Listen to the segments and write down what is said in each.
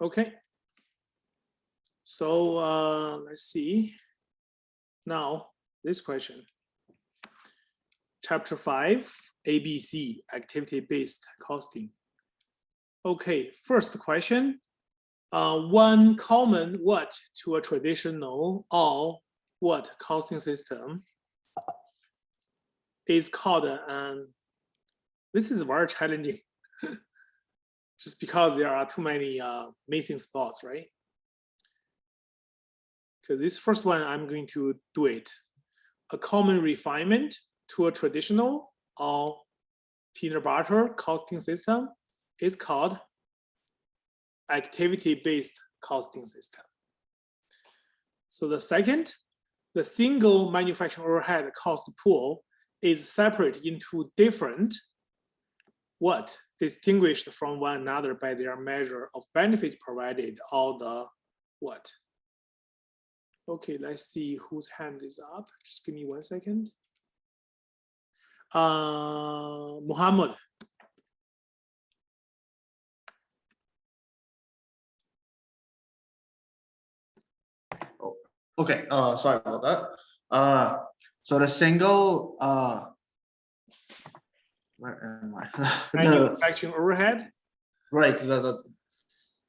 Okay. So let's see. Now, this question. Chapter 5, ABC, activity-based costing. Okay, first question. One common what to a traditional all what costing system is called, this is very challenging, just because there are too many missing spots, right? Because this first one, I'm going to do it. A common refinement to a traditional or peanut butter costing system is called activity-based costing system. So the second, the single manufacturing overhead cost pool is separate into different what distinguished from one another by their measure of benefit provided or the what. Okay, let's see whose hand is up. Just give me 1 second. Muhammad. Oh, okay, sorry about that. So the single, where am I? Manufacturing overhead? Right, the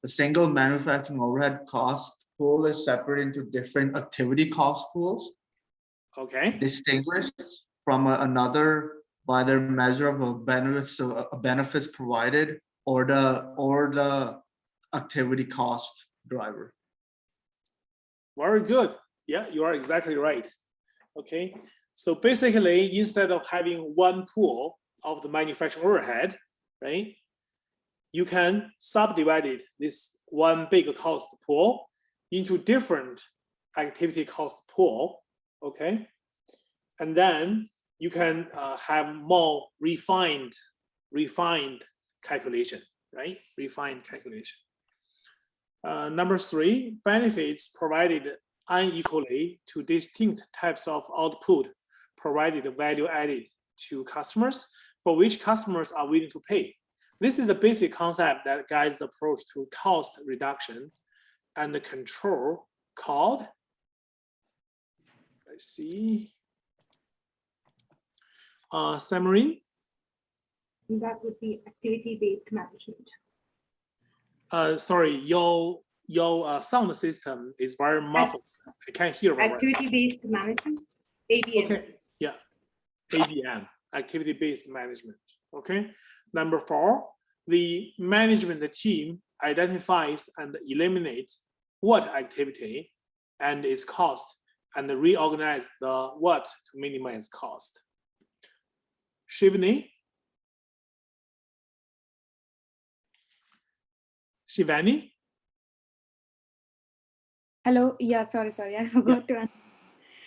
single manufacturing overhead cost pool is separated into different activity cost pools. Okay. Distinguished from another by their measure of a benefits provided or the activity cost driver. Very good. Yeah, you are exactly right. Okay, so basically, instead of having one pool of the manufacturing overhead, right, you can subdivide it, this one big cost pool, into different activity cost pool. Okay, and then you can have more refined calculation, right? Refined calculation. Number 3, benefits provided unequally to distinct types of output provided value added to customers for which customers are willing to pay. This is the basic concept that guides the approach to cost reduction and the control called, let's see, summary. That would be activity-based management. Sorry, your sound system is very muffled. I can't hear very well. Activity-based management, ABM. Okay, yeah, ABM, activity-based management. Okay, number 4, the management team identifies and eliminates what activity and its cost and reorganize the what to minimize cost. Shivani? Shivani? Hello, yeah, sorry, I forgot to answer.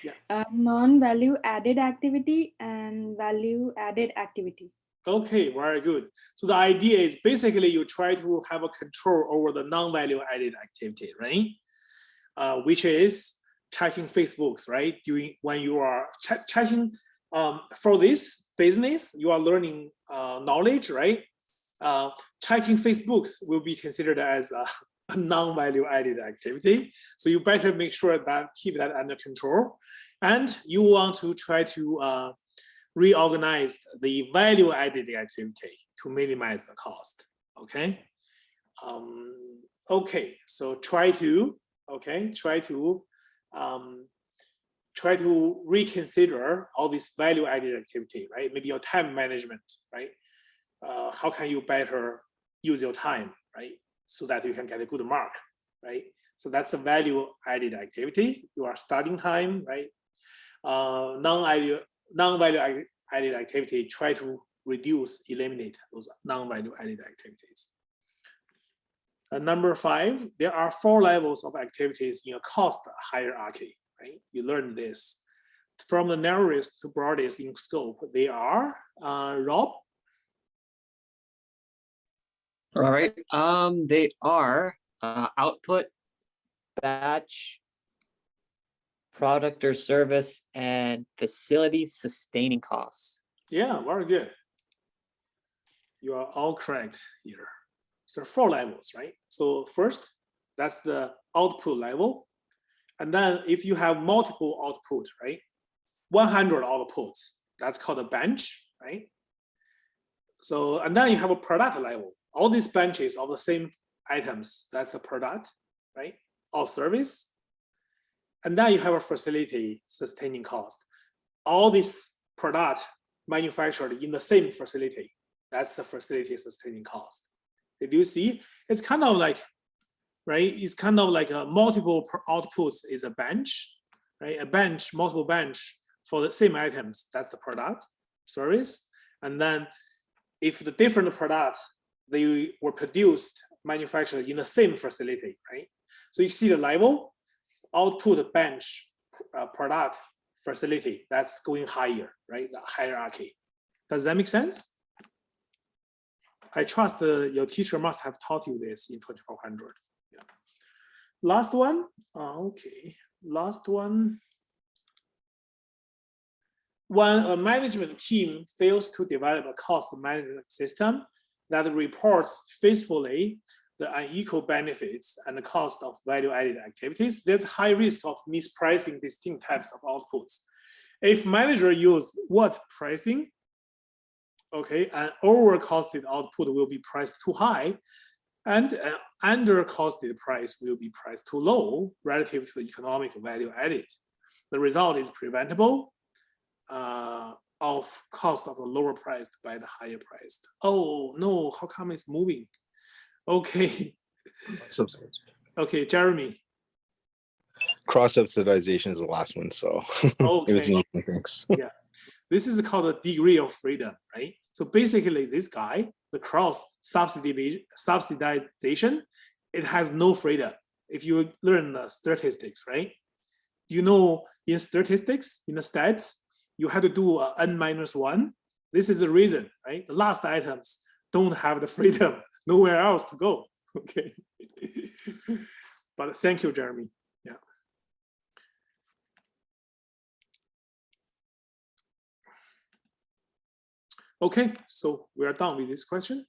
Yeah. Non-value added activity and value added activity. Okay, very good. So the idea is basically you try to have a control over the non-value added activity, right? Which is checking Facebooks, right? When you are checking for this business, you are learning knowledge, right? Checking Facebooks will be considered as a non-value added activity. So you better make sure that keep that under control. And you want to try to reorganize the value added activity to minimize the cost. Okay. Okay. So try to reconsider all this value added activity, right? Maybe your time management, right? How can you better use your time, right? So that you can get a good mark, right? So that's the value added activity. Your starting time, right? Non-value added activity, try to eliminate those non-value added activities. Number 5, there are 4 levels of activities in a cost hierarchy, right? You learn this. From the narrowest to broadest in scope, they are, Rob? All right, they are output, batch, product or service, and facility sustaining costs. Yeah, very good. You are all correct here. So 4 levels, right? So first, that's the output level. And then if you have multiple output, right? 100 outputs, that's called a bench, right? So, and then you have a product level. All these benches of the same items, that's a product, right? Or service. And then you have a facility sustaining cost. All these product manufactured in the same facility, that's the facility sustaining cost. Did you see? It's kind of like, right? It's kind of like a multiple outputs is a bench, right? A bench, multiple bench for the same items, that's the product, service. And then if the different products, they were produced, manufactured in the same facility, right? So you see the level, output, bench, product, facility, that's going higher, right? The hierarchy. Does that make sense? I trust your teacher must have taught you this in 2400. Yeah. Last one, okay, last one. When a management team fails to develop a cost management system that reports faithfully the unequal benefits and the cost of value-added activities, there's high risk of mispricing distinct types of outputs. If manager use what pricing, okay, an over-costed output will be priced too high, and an under-costed price will be priced too low relative to the economic value added. The result is preventable of cost of the lower priced by the higher priced. Oh no, how come it's moving? Okay. Okay, Jeremy. Cross subsidization is the last one, so Okay. it was easy, thanks. Yeah, this is called a degree of freedom, right? So basically, this guy, the cross subsidization, it has no freedom. If you learn statistics, right? You know, in statistics, in the stats, you have to do n-1. This is the reason, right? The last items don't have the freedom, nowhere else to go. Okay. But thank you, Jeremy. Yeah. Okay, so we are done with this question.